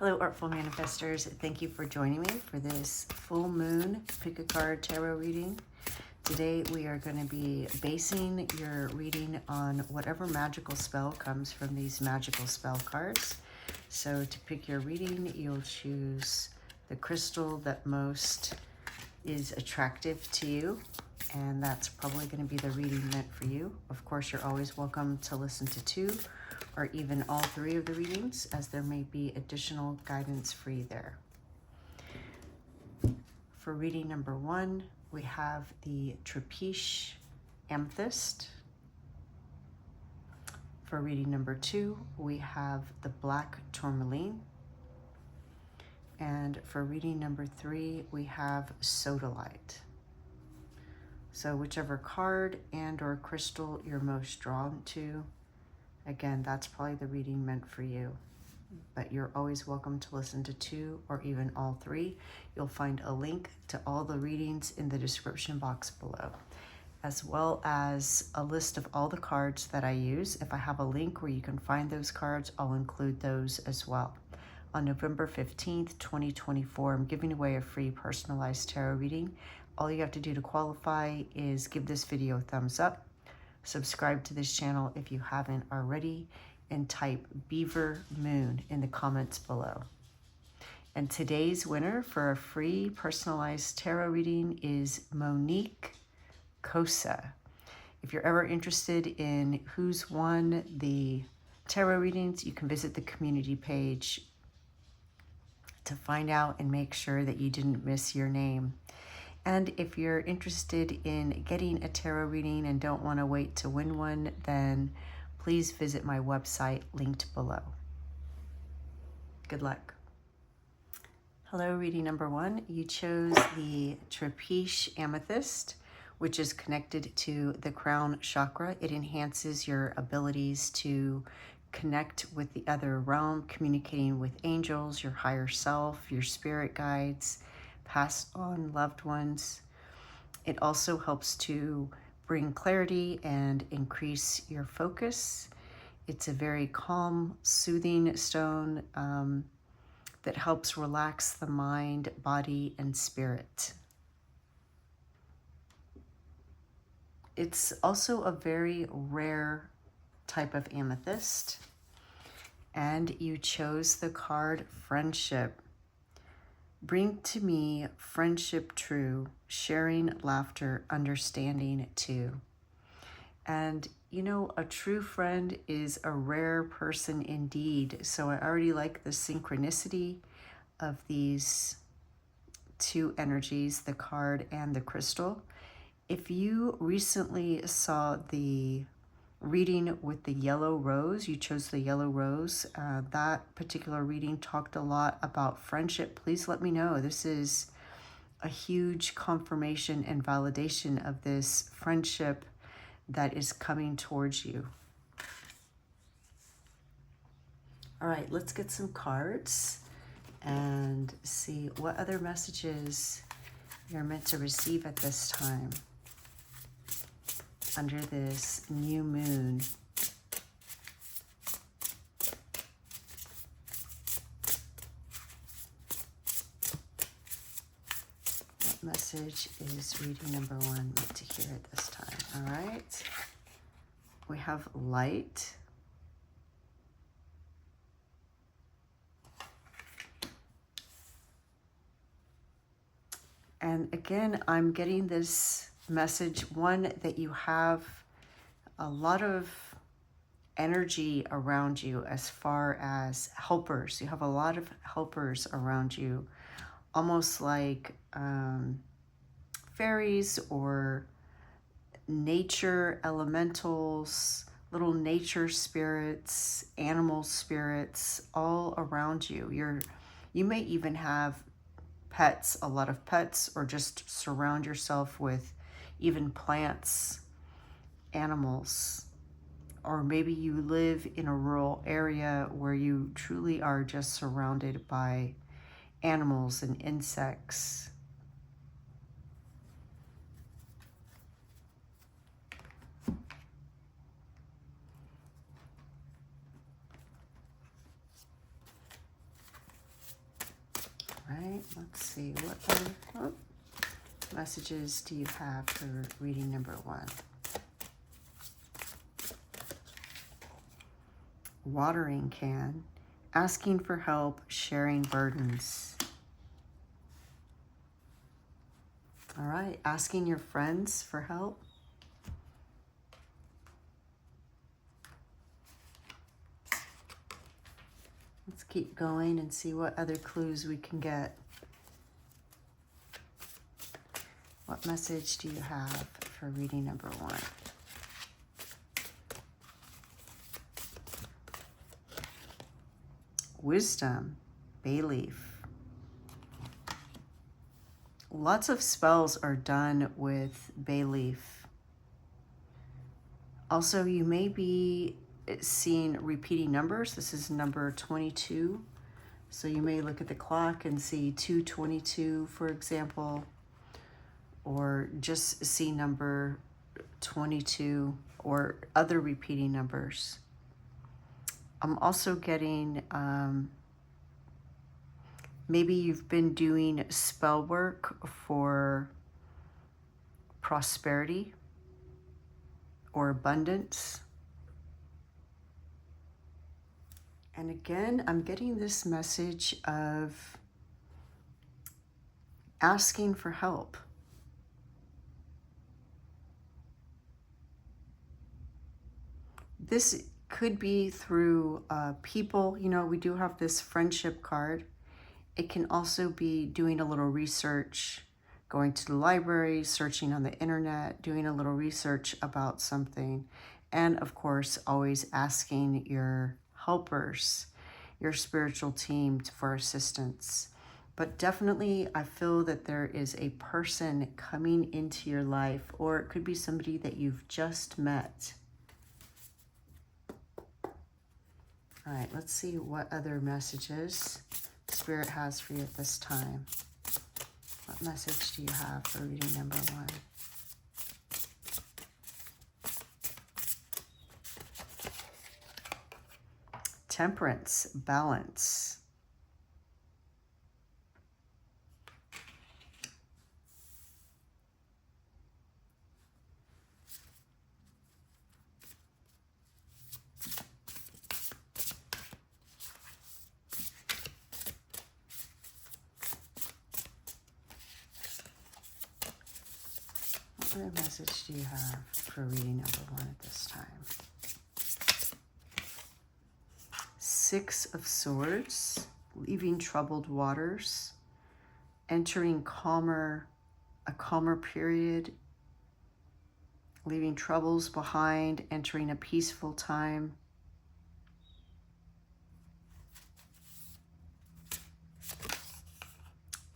Hello, Artful Manifestors. Thank you for joining me for this full moon pick a card tarot reading. Today we are going to be basing your reading on whatever magical spell comes from these magical spell cards. So to pick your reading, you'll choose the crystal that most is attractive to you, and that's probably going to be the reading meant for you. Of course, you're always welcome to listen to 2 or even all 3 of the readings, as there may be additional guidance for you there. For reading number 1, we have the Trapiche Amethyst. For reading number 2, we have the Black Tourmaline. And for reading number 3, we have Sodalite. So whichever card and or crystal you're most drawn to, again, that's probably the reading meant for you. But you're always welcome to listen to 2 or even all 3. You'll find a link to all the readings in the description box below, as well as a list of all the cards that I use. If I have a link where you can find those cards, I'll include those as well. On November 15th, 2024, I'm giving away a free personalized tarot reading. All you have to do to qualify is give this video a thumbs up, subscribe to this channel if you haven't already, and type Beaver Moon in the comments below. And today's winner for a free personalized tarot reading is Monique Cosa. If you're ever interested in who's won the tarot readings, you can visit the community page to find out and make sure that you didn't miss your name. And if you're interested in getting a tarot reading and don't want to wait to win one, then please visit my website linked below. Good luck. Hello, reading number 1. You chose the Trapiche Amethyst, which is connected to the crown chakra. It enhances your abilities to connect with the other realm, communicating with angels, your higher self, your spirit guides, passed on loved ones. It also helps to bring clarity and increase your focus. It's a very calm, soothing stone that helps relax the mind, body, and spirit. It's also a very rare type of amethyst, and you chose the card Friendship. Bring to me friendship true, sharing laughter, understanding too. And you know, a true friend is a rare person indeed. So I already like the synchronicity of these 2 energies, the card and the crystal. If you recently saw the reading with the yellow rose, you chose the yellow rose, that particular reading talked a lot about friendship. Please let me know. This is a huge confirmation and validation of this friendship that is coming towards you. All right, let's get some cards and see what other messages you're meant to receive at this time under this new moon. What message is reading number 1 meant to hear at this time? All right. We have light. And again, I'm getting this message, one, that you have a lot of energy around you as far as helpers. You have a lot of helpers around you, almost like fairies or nature elementals, little nature spirits, animal spirits, all around you. You may even have pets, a lot of pets, or just surround yourself with even plants, animals, or maybe you live in a rural area where you truly are just surrounded by animals and insects. right, let's see. What other messages do you have for reading number 1? Watering can. Asking for help, sharing burdens. All right, asking your friends for help. Let's keep going and see what other clues we can get. What message do you have for reading number 1? Wisdom, bay leaf. Lots of spells are done with bay leaf. Also, you may be seeing repeating numbers. This is number 22. So you may look at the clock and see 222, for example, or just see number 22 or other repeating numbers. I'm also getting, maybe you've been doing spell work for prosperity or abundance. And again, I'm getting this message of asking for help. This could be through people. You know, we do have this friendship card. It can also be doing a little research, going to the library, searching on the internet, doing a little research about something. And of course, always asking your helpers, your spiritual team for assistance. But definitely, I feel that there is a person coming into your life, or it could be somebody that you've just met. All right, let's see what other messages Spirit has for you at this time. What message do you have for reading number 1? Temperance, balance. What other message do you have for reading number 1 at this time? 6 of Swords, leaving troubled waters, entering a calmer period, leaving troubles behind, entering a peaceful time.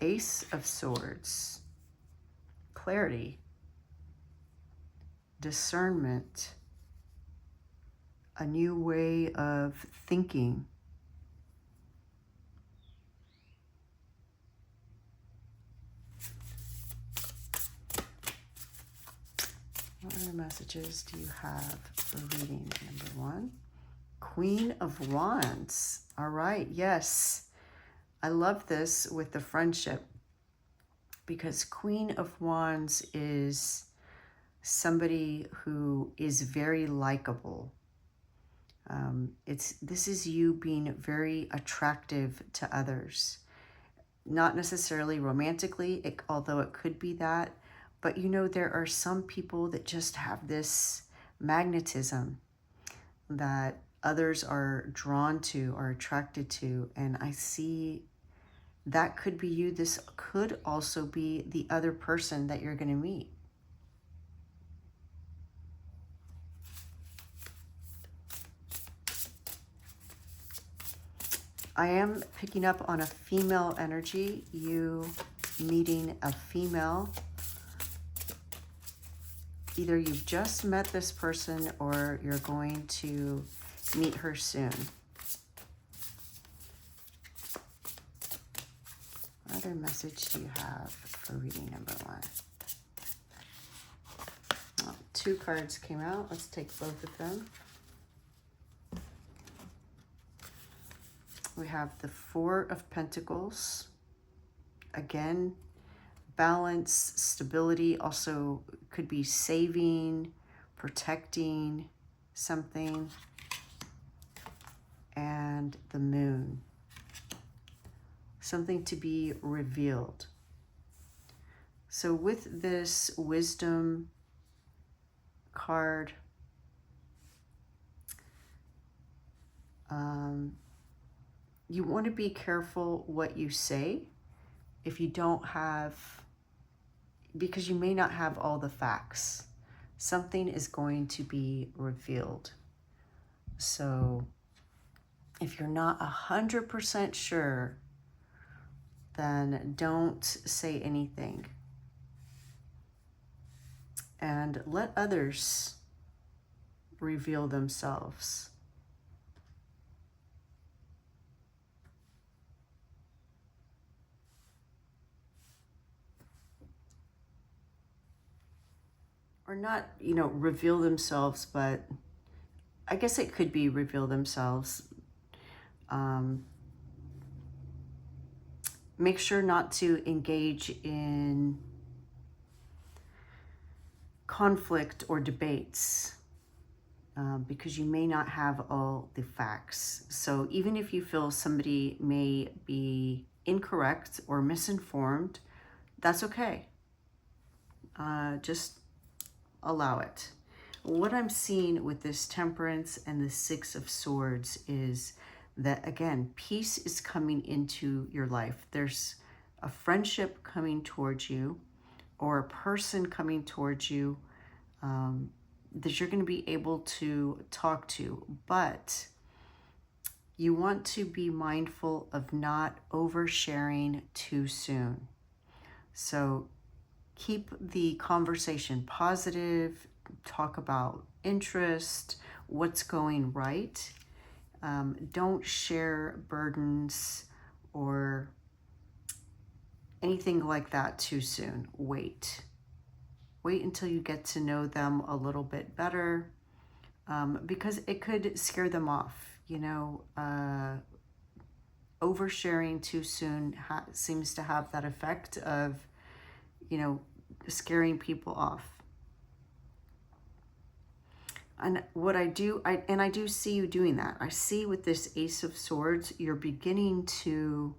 Ace of Swords, clarity, discernment, a new way of thinking. What other messages do you have for reading number 1? Queen of Wands. All right, yes. I love this with the friendship, because Queen of Wands is somebody who is very likable. This is you being very attractive to others. Not necessarily romantically, although it could be that. But you know, there are some people that just have this magnetism that others are drawn to, are attracted to. And I see that could be you. This could also be the other person that you're going to meet. I am picking up on a female energy, you meeting a female. Either you've just met this person or you're going to meet her soon. What other message do you have for reading number 1? Oh, 2 cards came out. Let's take both of them. We have the 4 of Pentacles, again, balance, stability, also could be saving, protecting something, and the moon. Something to be revealed. So with this wisdom card, you want to be careful what you say if you don't have, because you may not have all the facts. Something is going to be revealed. So if you're not 100% sure, then don't say anything. And let others reveal themselves. Or not, reveal themselves, but I guess it could be reveal themselves. Make sure not to engage in conflict or debates because you may not have all the facts. So even if you feel somebody may be incorrect or misinformed, that's okay. Just allow it. What I'm seeing with this Temperance and the Six of Swords is that, again, peace is coming into your life. There's a friendship coming towards you, or a person coming towards you that you're going to be able to talk to. But you want to be mindful of not oversharing too soon. So keep the conversation positive, talk about interest, what's going right. Don't share burdens or anything like that too soon. Wait until you get to know them a little bit better, because it could scare them off. Oversharing too soon seems to have that effect of scaring people off. And what I do see you doing that. I see with this Ace of Swords, you're beginning to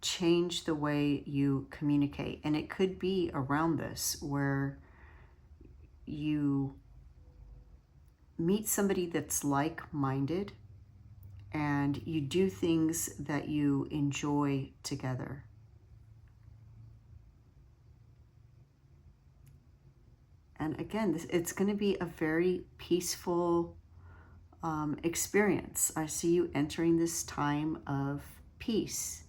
change the way you communicate. And it could be around this, where you meet somebody that's like-minded and you do things that you enjoy together. And again, it's going to be a very peaceful experience. I see you entering this time of peace.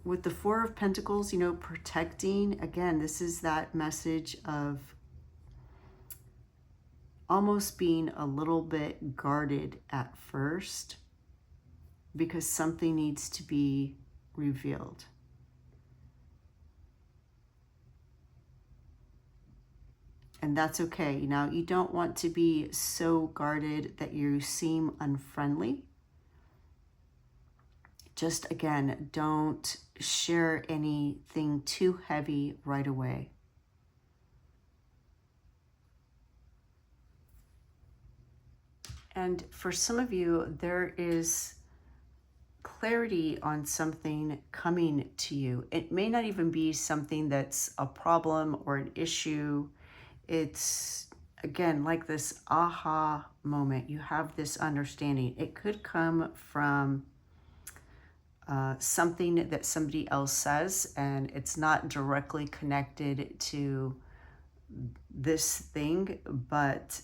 With the Four of Pentacles, protecting, again, this is that message of almost being a little bit guarded at first because something needs to be revealed. And that's okay. Now, you don't want to be so guarded that you seem unfriendly. Just, again, don't share anything too heavy right away. And for some of you, there is clarity on something coming to you. It may not even be something that's a problem or an issue. It's, again, like this aha moment. You have this understanding. It could come from something that somebody else says, and it's not directly connected to this thing, but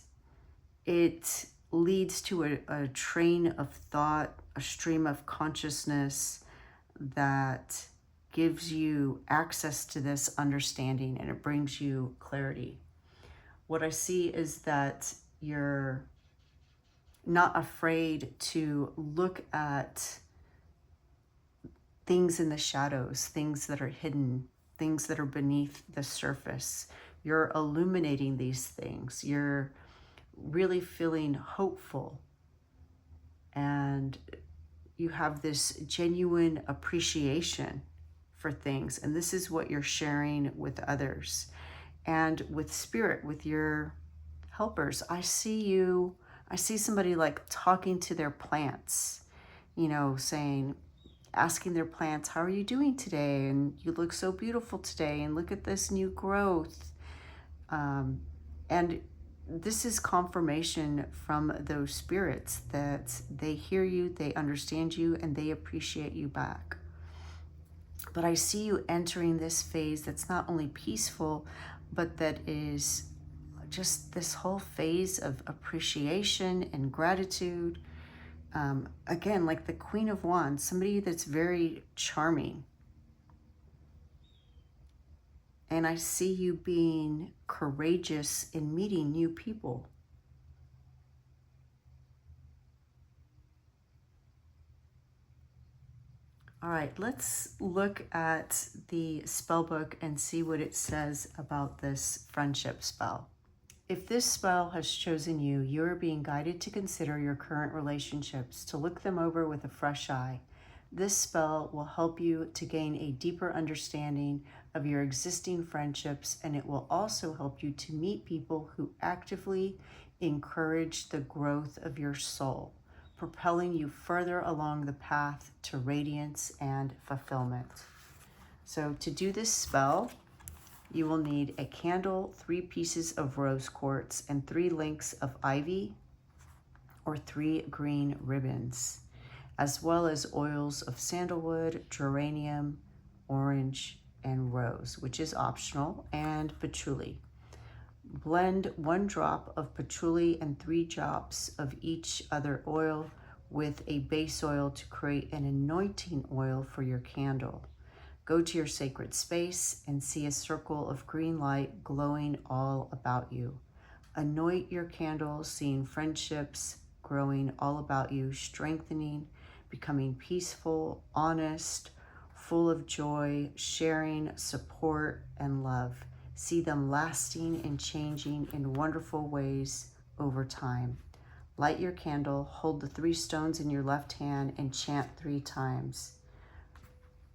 it leads to a train of thought, a stream of consciousness that gives you access to this understanding, and it brings you clarity. What I see is that you're not afraid to look at things in the shadows, things that are hidden, things that are beneath the surface. You're illuminating these things. You're really feeling hopeful, and you have this genuine appreciation for things. And this is what you're sharing with others and with spirit, with your helpers. I see somebody like talking to their plants, you know, asking their plants, how are you doing today? And you look so beautiful today. And look at this new growth. And this is confirmation from those spirits that they hear you, they understand you, and they appreciate you back. But I see you entering this phase that's not only peaceful, but that is just this whole phase of appreciation and gratitude. Again, like the Queen of Wands, somebody that's very charming. And I see you being courageous in meeting new people. All right, let's look at the spell book and see what it says about this friendship spell. If this spell has chosen you, you are being guided to consider your current relationships, to look them over with a fresh eye. This spell will help you to gain a deeper understanding of your existing friendships, and it will also help you to meet people who actively encourage the growth of your soul, propelling you further along the path to radiance and fulfillment. So to do this spell, you will need a candle, 3 pieces of rose quartz, and 3 links of ivy or 3 green ribbons, as well as oils of sandalwood, geranium, orange, and rose, which is optional, and patchouli. Blend 1 drop of patchouli and 3 drops of each other oil with a base oil to create an anointing oil for your candle. Go to your sacred space and see a circle of green light glowing all about you. Anoint your candle, seeing friendships growing all about you, strengthening, becoming peaceful, honest, full of joy, sharing, support, and love. See them lasting and changing in wonderful ways over time. Light your candle, hold the 3 stones in your left hand, and chant 3 times.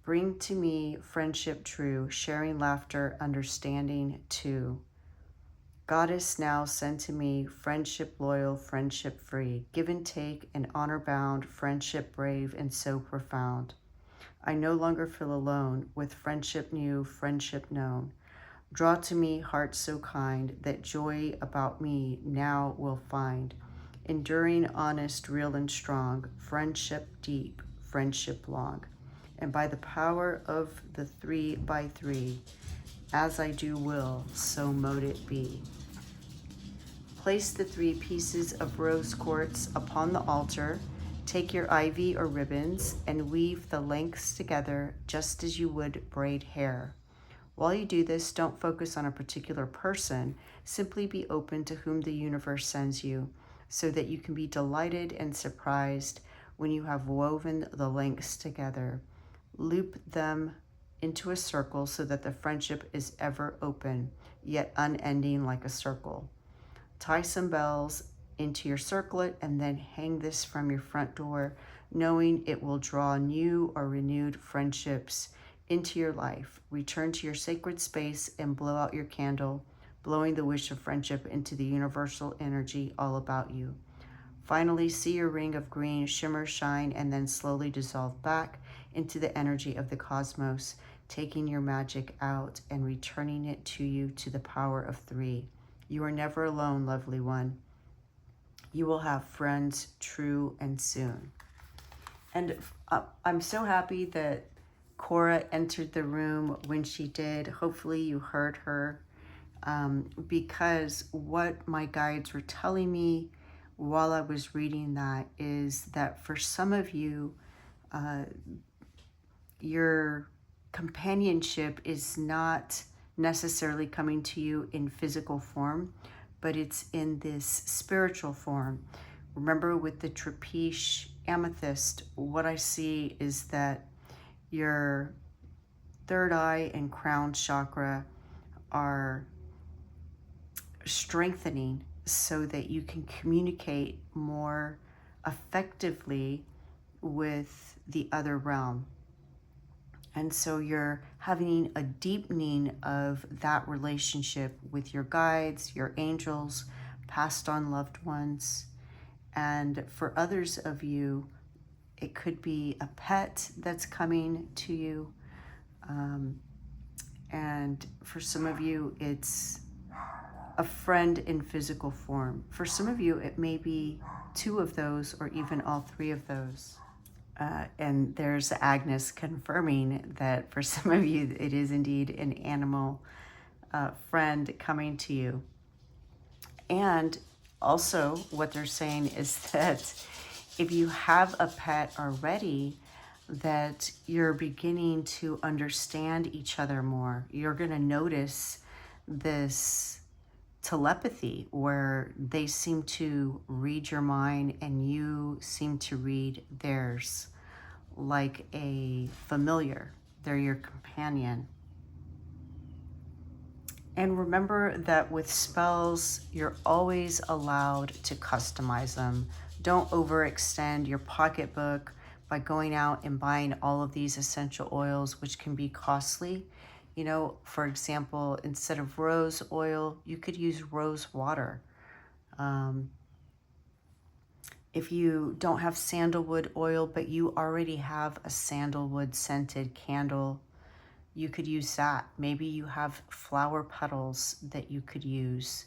Bring to me friendship true, sharing laughter, understanding too. Goddess, now send to me friendship loyal, friendship free, give and take and honor bound, friendship brave and so profound. I no longer feel alone, with friendship new, friendship known. Draw to me hearts so kind that joy about me now will find. Enduring, honest, real and strong, friendship deep, friendship long. And by the power of the 3 by 3, as I do will, so mote it be. Place the 3 pieces of rose quartz upon the altar. Take your ivy or ribbons and weave the lengths together just as you would braid hair. While you do this, don't focus on a particular person. Simply be open to whom the universe sends you, so that you can be delighted and surprised when you have woven the lengths together. Loop them into a circle so that the friendship is ever open, yet unending like a circle. Tie some bells into your circlet and then hang this from your front door, knowing it will draw new or renewed friendships into your life. Return to your sacred space and blow out your candle, blowing the wish of friendship into the universal energy all about you. Finally, see your ring of green shimmer, shine, and then slowly dissolve back into the energy of the cosmos, taking your magic out and returning it to you to the power of 3. You are never alone, lovely one. You will have friends true and soon. And I'm so happy that Cora entered the room when she did. Hopefully you heard her, because what my guides were telling me while I was reading that is that for some of you, your companionship is not necessarily coming to you in physical form, but it's in this spiritual form. Remember, with the Trapiche Amethyst, what I see is that your 3rd eye and crown chakra are strengthening so that you can communicate more effectively with the other realm. And so you're having a deepening of that relationship with your guides, your angels, passed on loved ones. And for others of you, it could be a pet that's coming to you. And for some of you, it's a friend in physical form. For some of you, it may be two of those or even all three of those. And there's Agnes confirming that for some of you, it is indeed an animal friend coming to you. And also what they're saying is that if you have a pet already, that you're beginning to understand each other more. You're going to notice this telepathy where they seem to read your mind and you seem to read theirs like a familiar. They're your companion. And remember that with spells, you're always allowed to customize them. Don't overextend your pocketbook by going out and buying all of these essential oils, which can be costly. You know, for example, instead of rose oil, you could use rose water. If you don't have sandalwood oil, but you already have a sandalwood scented candle, you could use that. Maybe you have flower petals that you could use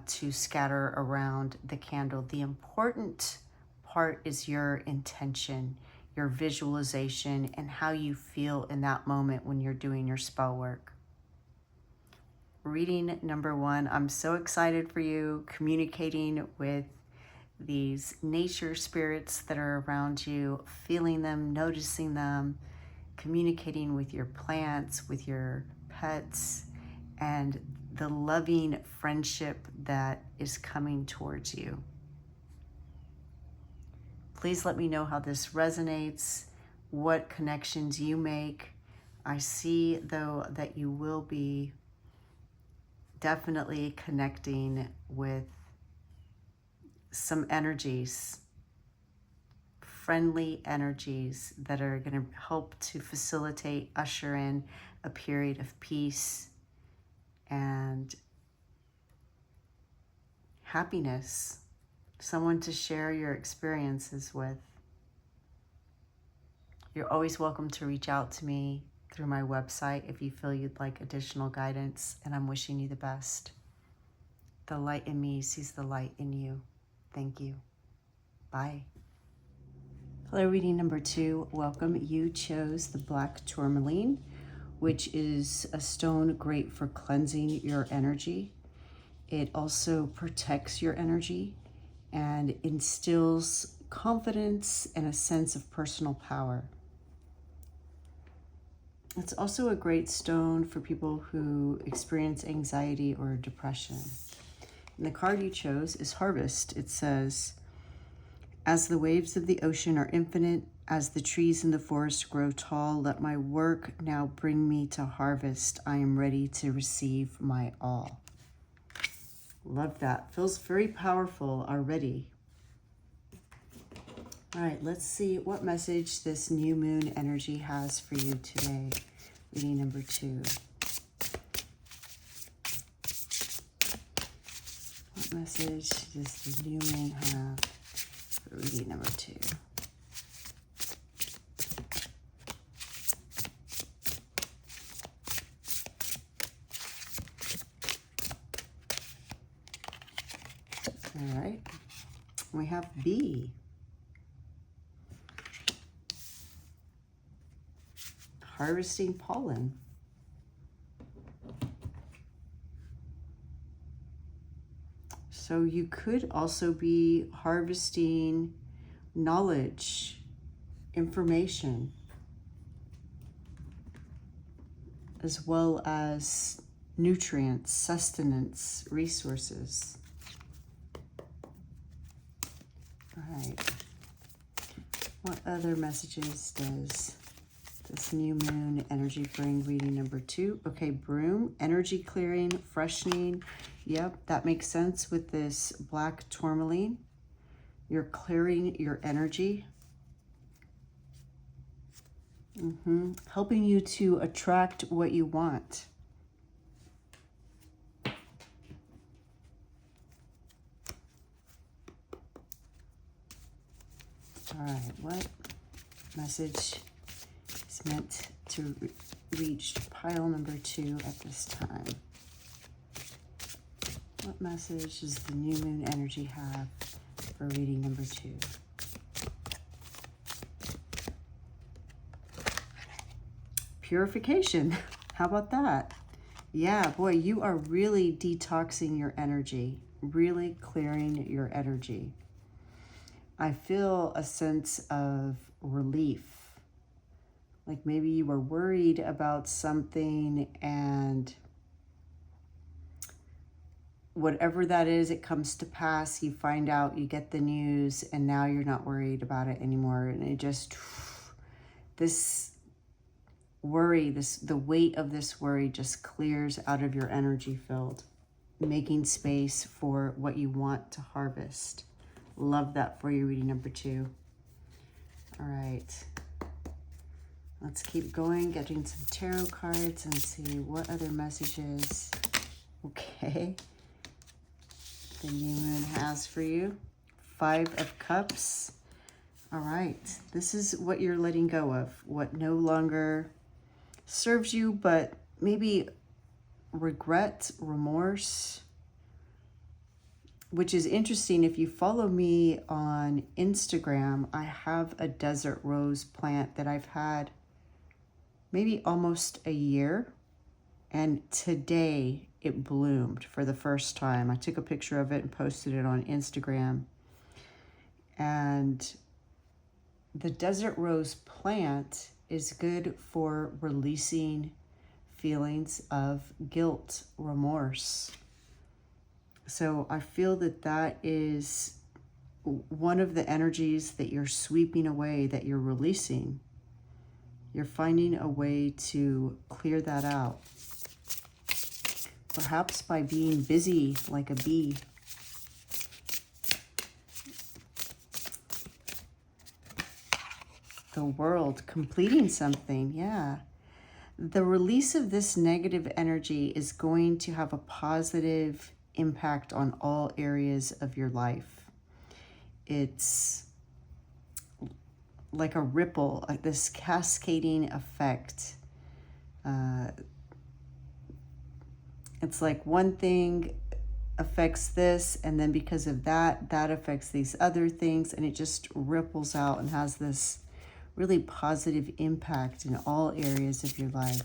to scatter around the candle. The important part is your intention, your visualization, and how you feel in that moment when you're doing your spell work. Reading number 1, I'm so excited for you, communicating with these nature spirits that are around you, feeling them, noticing them, communicating with your plants, with your pets, and the loving friendship that is coming towards you. Please let me know how this resonates, what connections you make. I see, though, that you will be definitely connecting with some energies, friendly energies that are going to help to facilitate, usher in a period of peace and happiness. Someone to share your experiences with. You're always welcome to reach out to me through my website if you feel you'd like additional guidance, and I'm wishing you the best. The light in me sees the light in you. Thank you. Bye. Hello, reading number 2. Welcome. You chose the black tourmaline, which is a stone great for cleansing your energy. It also protects your energy and instills confidence and a sense of personal power. It's also a great stone for people who experience anxiety or depression. And the card you chose is Harvest. It says, as the waves of the ocean are infinite, as the trees in the forest grow tall, let my work now bring me to harvest. I am ready to receive my all. Love that. Feels very powerful already. All right, let's see what message this new moon energy has for you today. Reading number 2. What message does the new moon have for reading number 2? All right, we have B. Harvesting pollen. So you could also be harvesting knowledge, information, as well as nutrients, sustenance, resources. All right. What other messages does this new moon energy bring? Reading number 2. Okay, broom, energy clearing, freshening. Yep, that makes sense with this black tourmaline. You're clearing your energy. Helping you to attract what you want. All right, what message is meant to reach pile number 2 at this time? What message does the new moon energy have for reading number 2? Purification. How about that? Yeah, boy, you are really detoxing your energy, really clearing your energy. I feel a sense of relief. Like maybe you were worried about something and whatever that is, it comes to pass, you find out, you get the news, and now you're not worried about it anymore. And it just, this worry, the weight of this worry just clears out of your energy field, making space for what you want to harvest. Love that for you, reading number 2. All right. Let's keep going, getting some tarot cards and see what other messages, okay, the new moon has for you. 5 of Cups. All right. This is what you're letting go of, what no longer serves you, but maybe regret, remorse, which is interesting. If you follow me on Instagram, I have a desert rose plant that I've had maybe almost a year, and today it bloomed for the first time. I took a picture of it and posted it on Instagram. And the desert rose plant is good for releasing feelings of guilt, remorse. So I feel that that is one of the energies that you're sweeping away, that you're releasing. You're finding a way to clear that out. Perhaps by being busy like a bee. The World, completing something, yeah. The release of this negative energy is going to have a positive impact on all areas of your life. It's like a ripple, like this cascading effect. It's like one thing affects this, and then because of that, that affects these other things, and it just ripples out and has this really positive impact in all areas of your life.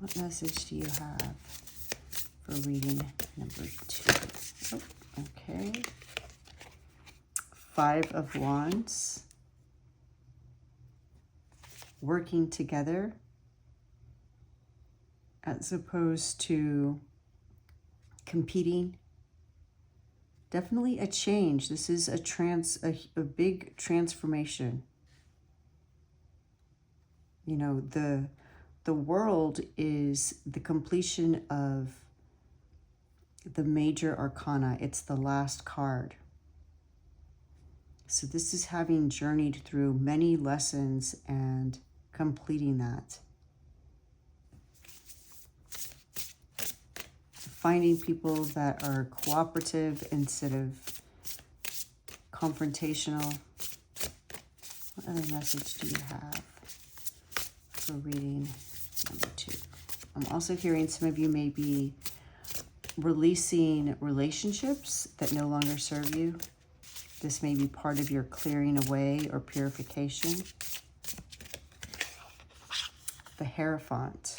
What message do you have for reading number 2? Oh, okay. 5 of Wands. Working together as opposed to competing. Definitely a change. This is a big transformation. You know, the world is the completion of the major arcana. It's the last card. So this is having journeyed through many lessons and completing that. Finding people that are cooperative instead of confrontational. What other message do you have for reading number 2? I'm also hearing some of you may be releasing relationships that no longer serve you. This may be part of your clearing away or purification. The Hierophant.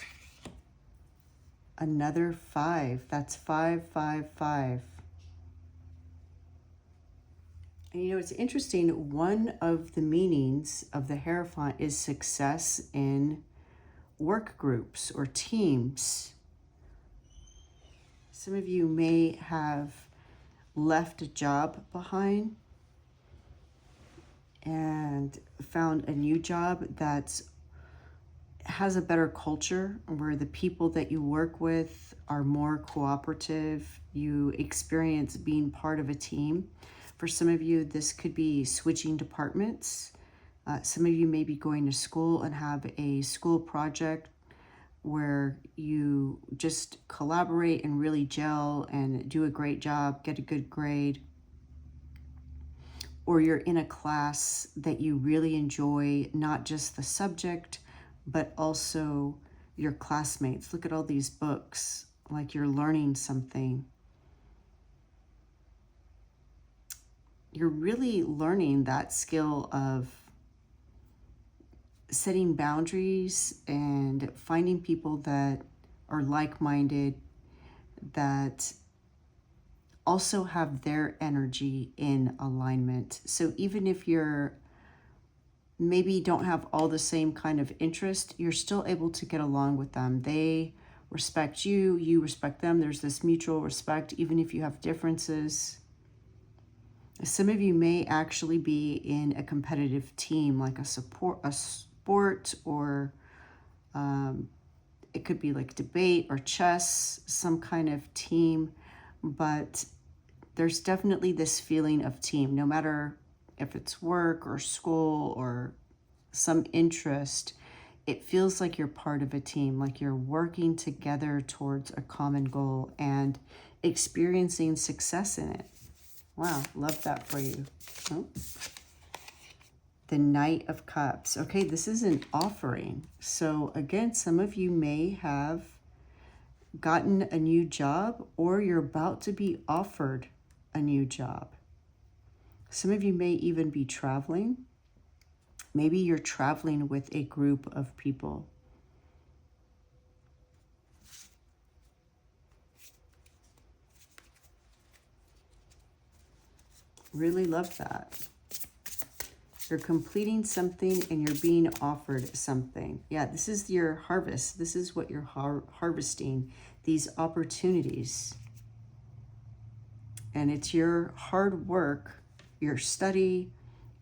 Another 5. That's 5, 5, 5. And you know, it's interesting. One of the meanings of the Hierophant is success in work groups or teams. Some of you may have left a job behind and found a new job that has a better culture, where the people that you work with are more cooperative. You experience being part of a team. For some of you, this could be switching departments, Some of you may be going to school and have a school project where you just collaborate and really gel and do a great job, get a good grade. Or you're in a class that you really enjoy, not just the subject, but also your classmates. Look at all these books, like you're learning something. You're really learning that skill of setting boundaries and finding people that are like-minded, that also have their energy in alignment. So even if you're maybe don't have all the same kind of interest, you're still able to get along with them. They respect you, you respect them. There's this mutual respect, even if you have differences. Some of you may actually be in a competitive team, like a sport, or it could be like debate or chess, some kind of team. But there's definitely this feeling of team, no matter if it's work or school or some interest. It feels like you're part of a team, like you're working together towards a common goal and experiencing success in it. Wow, love that for you. Oh. The Knight of Cups. Okay, this is an offering. So again, some of you may have gotten a new job, or you're about to be offered a new job. Some of you may even be traveling. Maybe you're traveling with a group of people. Really love that. You're completing something and you're being offered something. Yeah, this is your harvest. This is what you're harvesting, these opportunities. And it's your hard work, your study,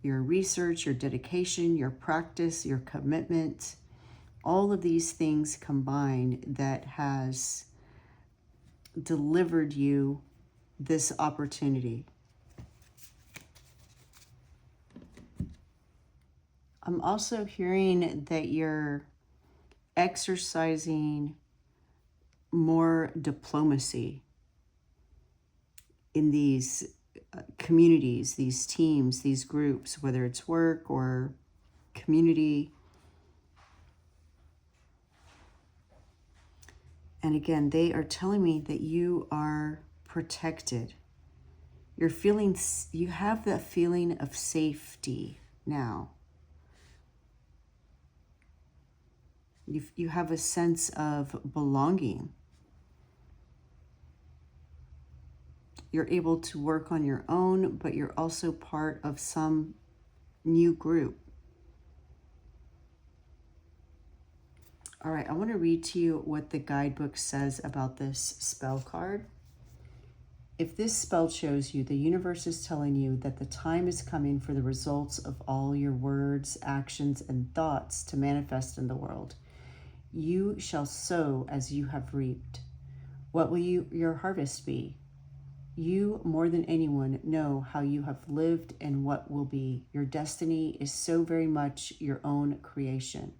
your research, your dedication, your practice, your commitment, all of these things combined that has delivered you this opportunity. I'm also hearing that you're exercising more diplomacy in these communities, these teams, these groups, whether it's work or community. And again, they are telling me that you are protected. You're feeling, you have that feeling of safety now. You have a sense of belonging. You're able to work on your own, but you're also part of some new group. All right, I want to read to you what the guidebook says about this spell card. If this spell shows you, the universe is telling you that the time is coming for the results of all your words, actions, and thoughts to manifest in the world. You shall sow as you have reaped. What will your harvest be? You, more than anyone, know how you have lived and what will be. Your destiny is so very much your own creation.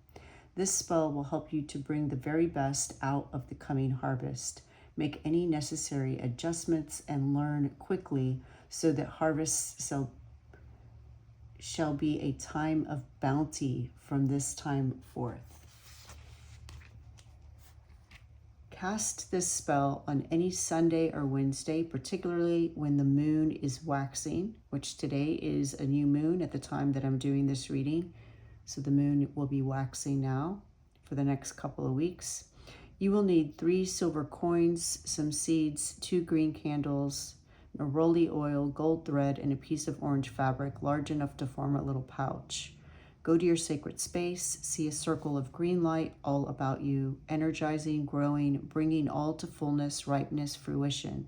This spell will help you to bring the very best out of the coming harvest. Make any necessary adjustments and learn quickly so that harvest shall be a time of bounty from this time forth. Cast this spell on any Sunday or Wednesday, particularly when the moon is waxing, which today is a new moon at the time that I'm doing this reading. So the moon will be waxing now for the next couple of weeks. You will need 3 silver coins, some seeds, 2 green candles, neroli oil, gold thread, and a piece of orange fabric large enough to form a little pouch. Go to your sacred space, see a circle of green light all about you, energizing, growing, bringing all to fullness, ripeness, fruition.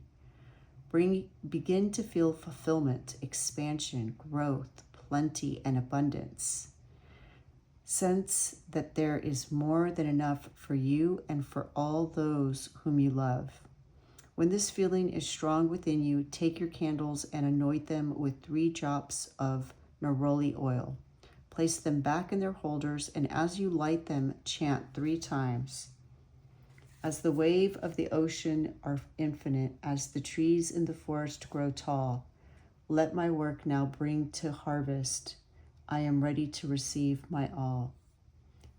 Begin to feel fulfillment, expansion, growth, plenty, and abundance. Sense that there is more than enough for you and for all those whom you love. When this feeling is strong within you, take your candles and anoint them with 3 drops of neroli oil. Place them back in their holders, and as you light them, chant 3 times. As the wave of the ocean are infinite, as the trees in the forest grow tall, let my work now bring to harvest. I am ready to receive my all.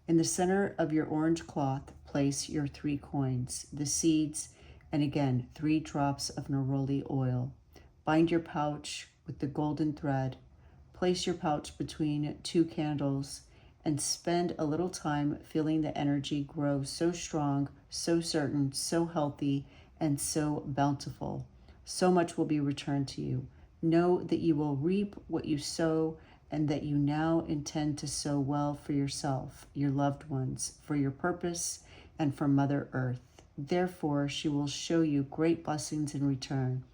In the center of your orange cloth, place your 3 coins, the seeds, and again, 3 drops of neroli oil. Bind your pouch with the golden thread. Place your pouch between 2 candles and spend a little time feeling the energy grow so strong, so certain, so healthy, and so bountiful. So much will be returned to you. Know that you will reap what you sow, and that you now intend to sow well for yourself, your loved ones, for your purpose, and for Mother Earth. Therefore, she will show you great blessings in return.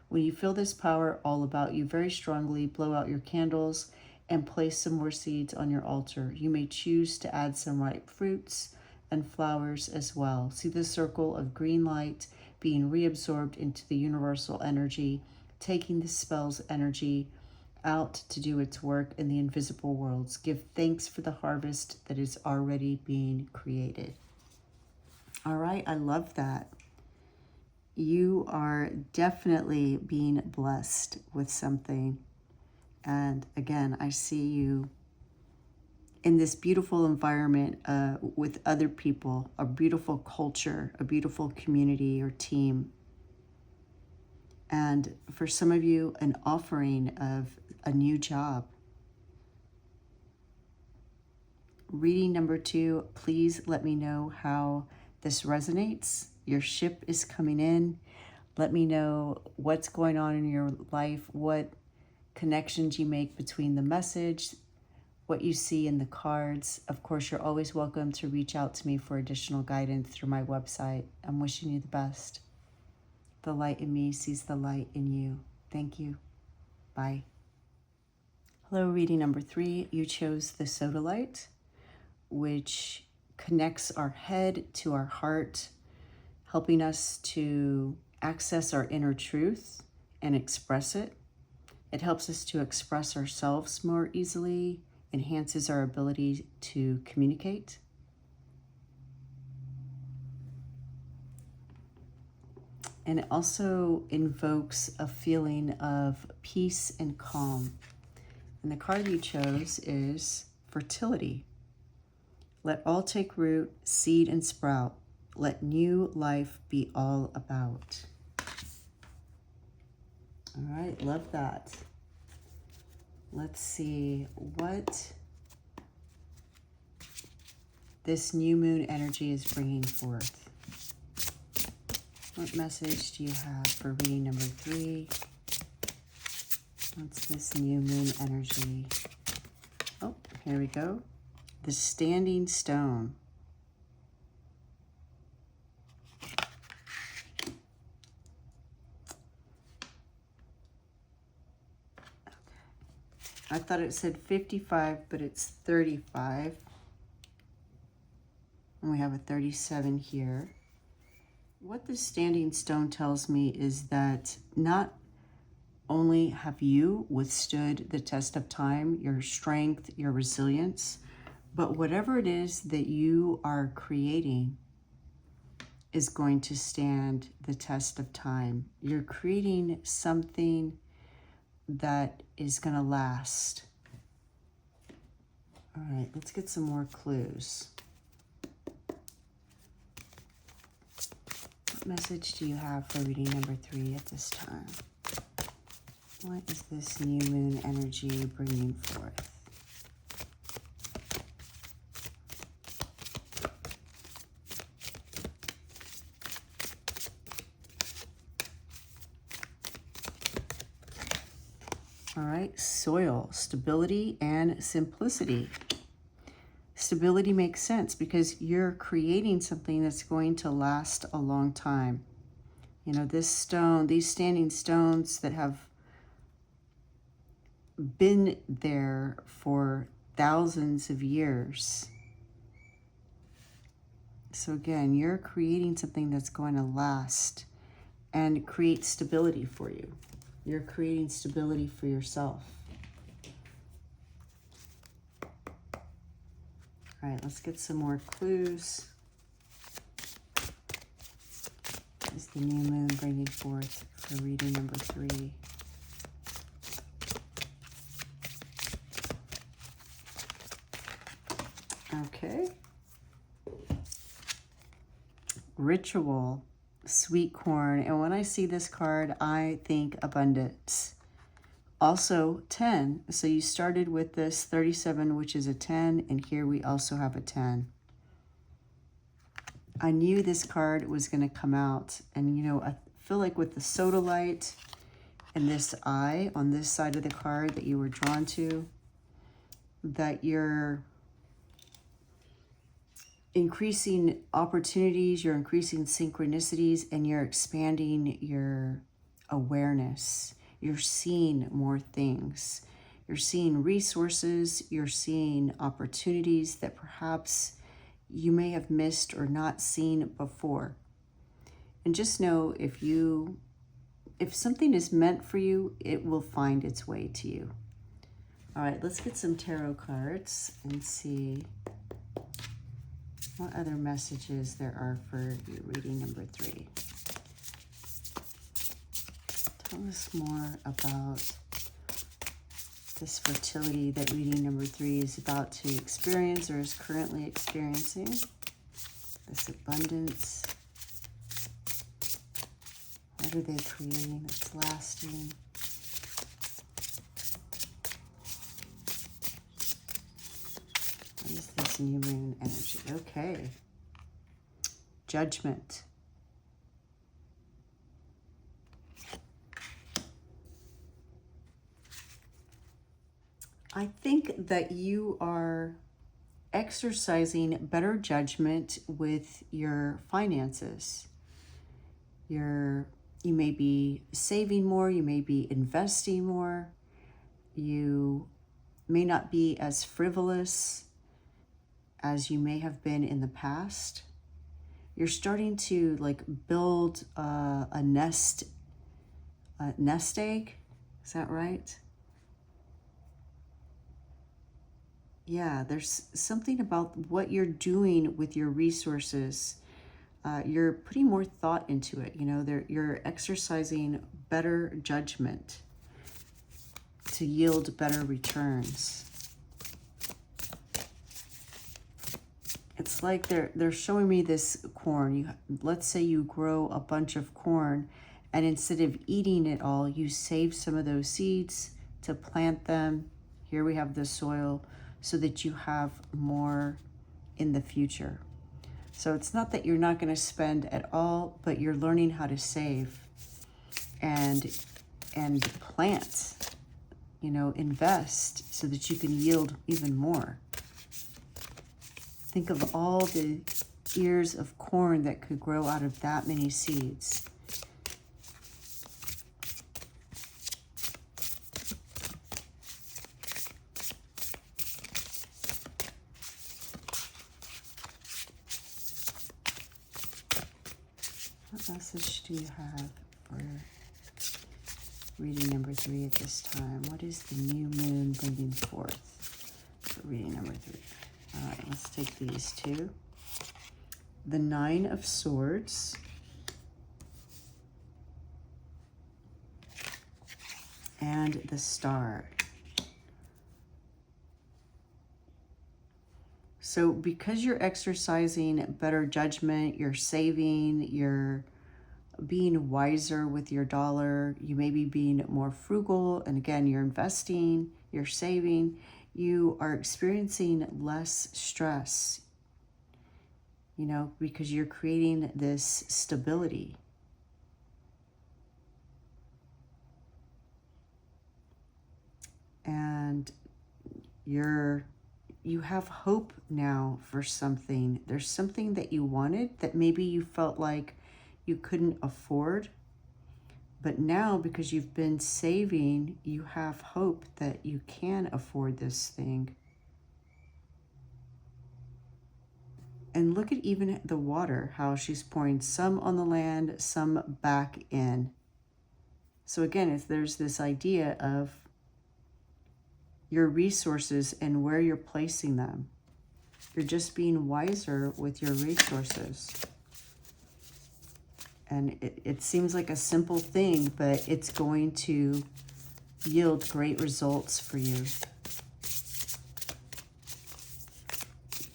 When you feel this power all about you very strongly, blow out your candles and place some more seeds on your altar. You may choose to add some ripe fruits and flowers as well. See the circle of green light being reabsorbed into the universal energy, taking the spell's energy out to do its work in the invisible worlds. Give thanks for the harvest that is already being created. All right, I love that. You are definitely being blessed with something. And again, I see you in this beautiful environment with other people, a beautiful culture, a beautiful community or team. And for some of you, an offering of a new job. Reading number 2, please let me know how this resonates. Your ship is coming in. Let me know what's going on in your life, what connections you make between the message, what you see in the cards. Of course, you're always welcome to reach out to me for additional guidance through my website. I'm wishing you the best. The light in me sees the light in you. Thank you. Bye. Hello, reading number 3. You chose the Sodalite, which connects our head to our heart, helping us to access our inner truth and express it. It helps us to express ourselves more easily, enhances our ability to communicate. And it also invokes a feeling of peace and calm. And the card you chose is Fertility. Let all take root, seed and sprout. Let new life be all about. All right, love that. Let's see what this new moon energy is bringing forth. What message do you have for reading number 3? What's this new moon energy? Oh, here we go. The Standing Stone. I thought it said 55, but it's 35. And we have a 37 here. What the Standing Stone tells me is that not only have you withstood the test of time, your strength, your resilience, but whatever it is that you are creating is going to stand the test of time. You're creating something that is going to last. All right, let's get some more clues. What message do you have for reading number 3 at this time? What is this new moon energy bringing forth? All right, soil, stability and simplicity. Stability makes sense because you're creating something that's going to last a long time. You know, this stone, these standing stones that have been there for thousands of years. So again, you're creating something that's going to last and create stability for you. You're creating stability for yourself. All right, let's get some more clues. What is the new moon bringing forth for reading number 3? Okay. Ritual, sweet corn. And when I see this card, I think abundance. Also 10. So you started with this 37, which is a 10. And here we also have a 10. I knew this card was going to come out. And, you know, I feel like with the Sodalite and this eye on this side of the card that you were drawn to, that you're increasing opportunities, you're increasing synchronicities, and you're expanding your awareness. You're seeing more things. You're seeing resources. You're seeing opportunities that perhaps you may have missed or not seen before. And just know if something is meant for you, it will find its way to you. All right, let's get some tarot cards and see what other messages there are for your reading number 3. Tell us more about this fertility that reading number 3 is about to experience or is currently experiencing. This abundance. What are they creating that's lasting? What is this new moon energy? Okay. Judgment. I think that you are exercising better judgment with your finances. You may be saving more, you may be investing more, you may not be as frivolous as you may have been in the past. You're starting to like build a nest egg. Is that right? Yeah, there's something about what you're doing with your resources. You're putting more thought into it. You know, you're exercising better judgment to yield better returns. It's like they're showing me this corn. Let's say you grow a bunch of corn, and instead of eating it all, you save some of those seeds to plant them. Here we have the soil, so that you have more in the future. So it's not that you're not going to spend at all, but you're learning how to save and plant, you know, invest so that you can yield even more. Think of all the ears of corn that could grow out of that many seeds. What message do you have for reading number 3 at this time? What is the new moon bringing forth for reading number 3? All right, let's take these two. The 9 of Swords. And the Star. So because you're exercising better judgment, you're saving, you're being wiser with your dollar, you may be being more frugal, and again, you're investing, you're saving, you are experiencing less stress, you know, because you're creating this stability. And you have hope now for something. There's something that you wanted that maybe you felt like you couldn't afford. But now, because you've been saving, you have hope that you can afford this thing. And look at even the water, how she's pouring some on the land, some back in. So again, if there's this idea of your resources and where you're placing them. You're just being wiser with your resources. And it seems like a simple thing, but it's going to yield great results for you.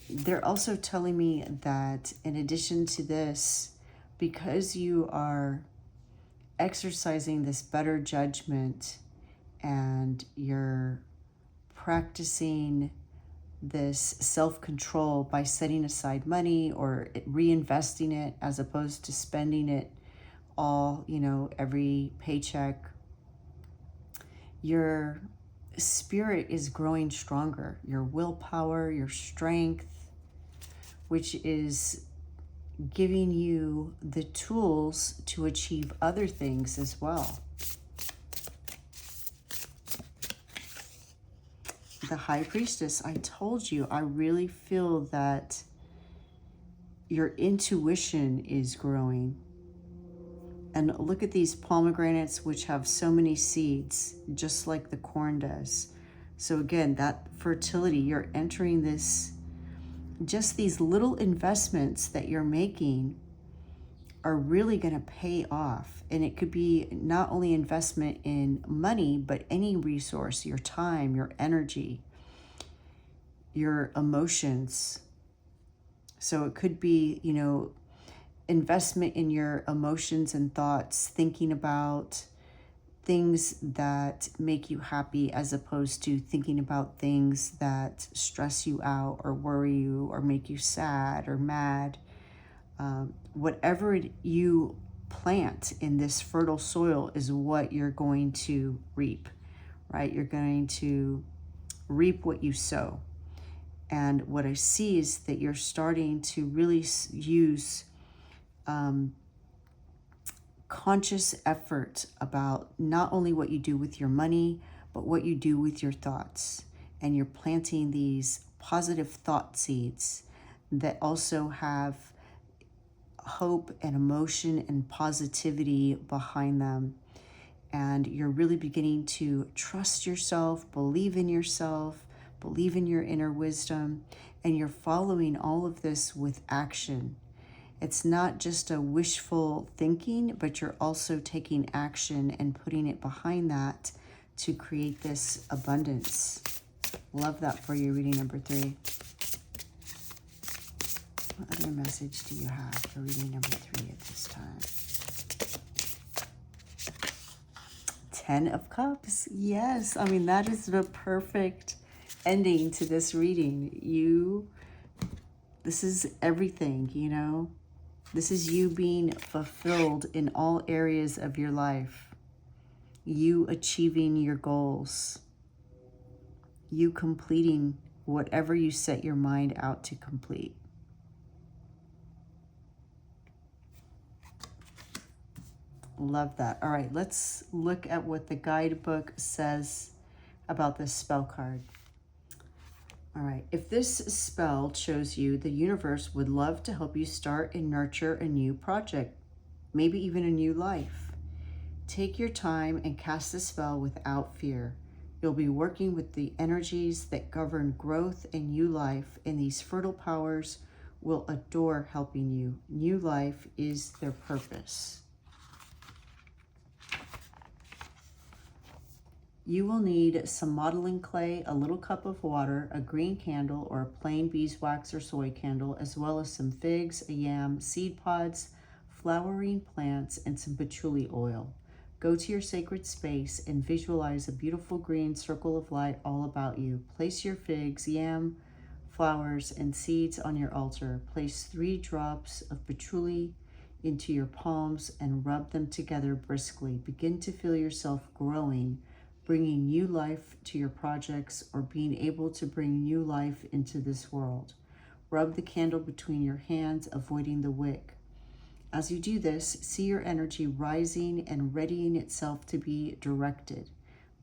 They're also telling me that in addition to this, because you are exercising this better judgment and you're practicing this self-control by setting aside money or reinvesting it as opposed to spending it all, you know, every paycheck, your spirit is growing stronger. Your willpower, your strength, which is giving you the tools to achieve other things as well. The High Priestess, I told you, I really feel that your intuition is growing. And look at these pomegranates, which have so many seeds, just like the corn does. So again, that fertility, you're entering this, just these little investments that you're making are really going to pay off. And it could be not only investment in money, but any resource, your time, your energy, your emotions. So it could be, you know, investment in your emotions and thoughts, thinking about things that make you happy as opposed to thinking about things that stress you out or worry you or make you sad or mad. Whatever you plant in this fertile soil is what you're going to reap, right? You're going to reap what you sow. And what I see is that you're starting to really use conscious effort about not only what you do with your money, but what you do with your thoughts. And you're planting these positive thought seeds that also have hope and emotion and positivity behind them. And you're really beginning to trust yourself, believe in yourself, believe in your inner wisdom, and you're following all of this with action. It's not just a wishful thinking, but you're also taking action and putting it behind that to create this abundance. Love that for you, reading number 3. What other message do you have for reading number 3 at this time? 10 of Cups. Yes, I mean, that is the perfect ending to this reading. This is everything, you know. This is you being fulfilled in all areas of your life. You achieving your goals. You completing whatever you set your mind out to complete. Love that. All right, let's look at what the guidebook says about this spell card. All right, if this spell chose you, the universe would love to help you start and nurture a new project, maybe even a new life. Take your time and cast the spell without fear. You'll be working with the energies that govern growth and new life, and these fertile powers will adore helping you. New life is their purpose. You will need some modeling clay, a little cup of water, a green candle or a plain beeswax or soy candle, as well as some figs, a yam, seed pods, flowering plants, and some patchouli oil. Go to your sacred space and visualize a beautiful green circle of light all about you. Place your figs, yam, flowers, and seeds on your altar. Place 3 drops of patchouli into your palms and rub them together briskly. Begin to feel yourself growing, bringing new life to your projects or being able to bring new life into this world. Rub the candle between your hands, avoiding the wick. As you do this, see your energy rising and readying itself to be directed.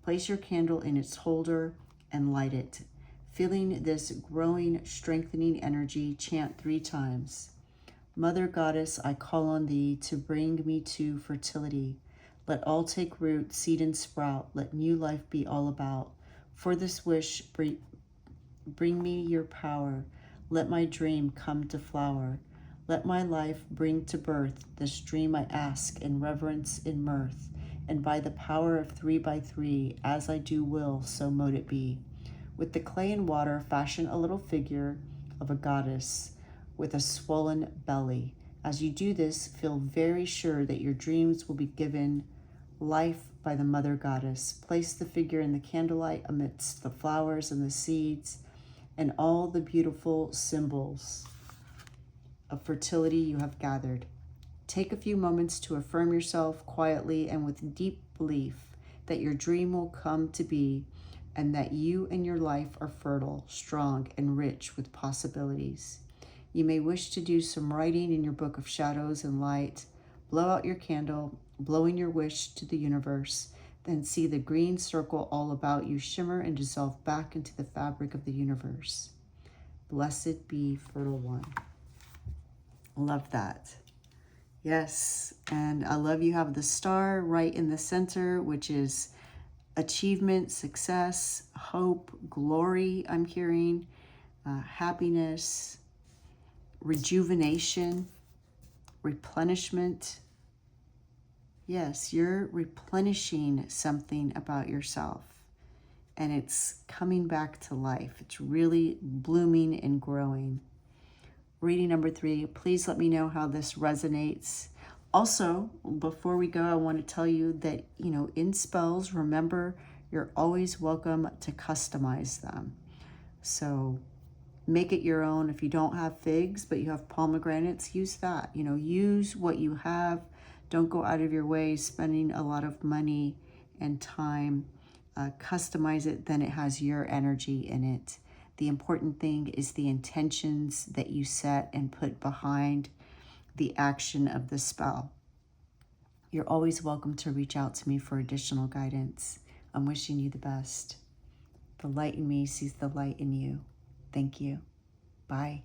Place your candle in its holder and light it. Feeling this growing, strengthening energy, chant 3 times. Mother Goddess, I call on thee to bring me to fertility. Let all take root, seed and sprout. Let new life be all about. For this wish, bring me your power. let my dream come to flower. Let my life bring to birth this dream I ask in reverence, in mirth, and by the power of 3 by 3, as I do will, so mote it be. With the clay and water, fashion a little figure of a goddess with a swollen belly. As you do this, feel very sure that your dreams will be given life by the mother goddess. Place the figure in the candlelight amidst the flowers and the seeds and all the beautiful symbols of fertility you have gathered. Take a few moments to affirm yourself quietly and with deep belief that your dream will come to be and that you and your life are fertile, strong, and rich with possibilities. You may wish to do some writing in your book of shadows and light. Blow out your candle, blowing your wish to the universe, then see the green circle all about you shimmer and dissolve back into the fabric of the universe. Blessed be fertile one. Love that. Yes, and I love you have the star right in the center, which is achievement, success, hope, glory, I'm hearing, happiness, rejuvenation, replenishment. Yes, you're replenishing something about yourself and it's coming back to life. It's really blooming and growing. Reading number 3, please let me know how this resonates. Also, before we go, I want to tell you that, in spells, remember, you're always welcome to customize them. So make it your own. If you don't have figs, but you have pomegranates, use that. Use what you have. Don't go out of your way spending a lot of money and time. Customize it, then it has your energy in it. The important thing is the intentions that you set and put behind the action of the spell. You're always welcome to reach out to me for additional guidance. I'm wishing you the best. The light in me sees the light in you. Thank you. Bye.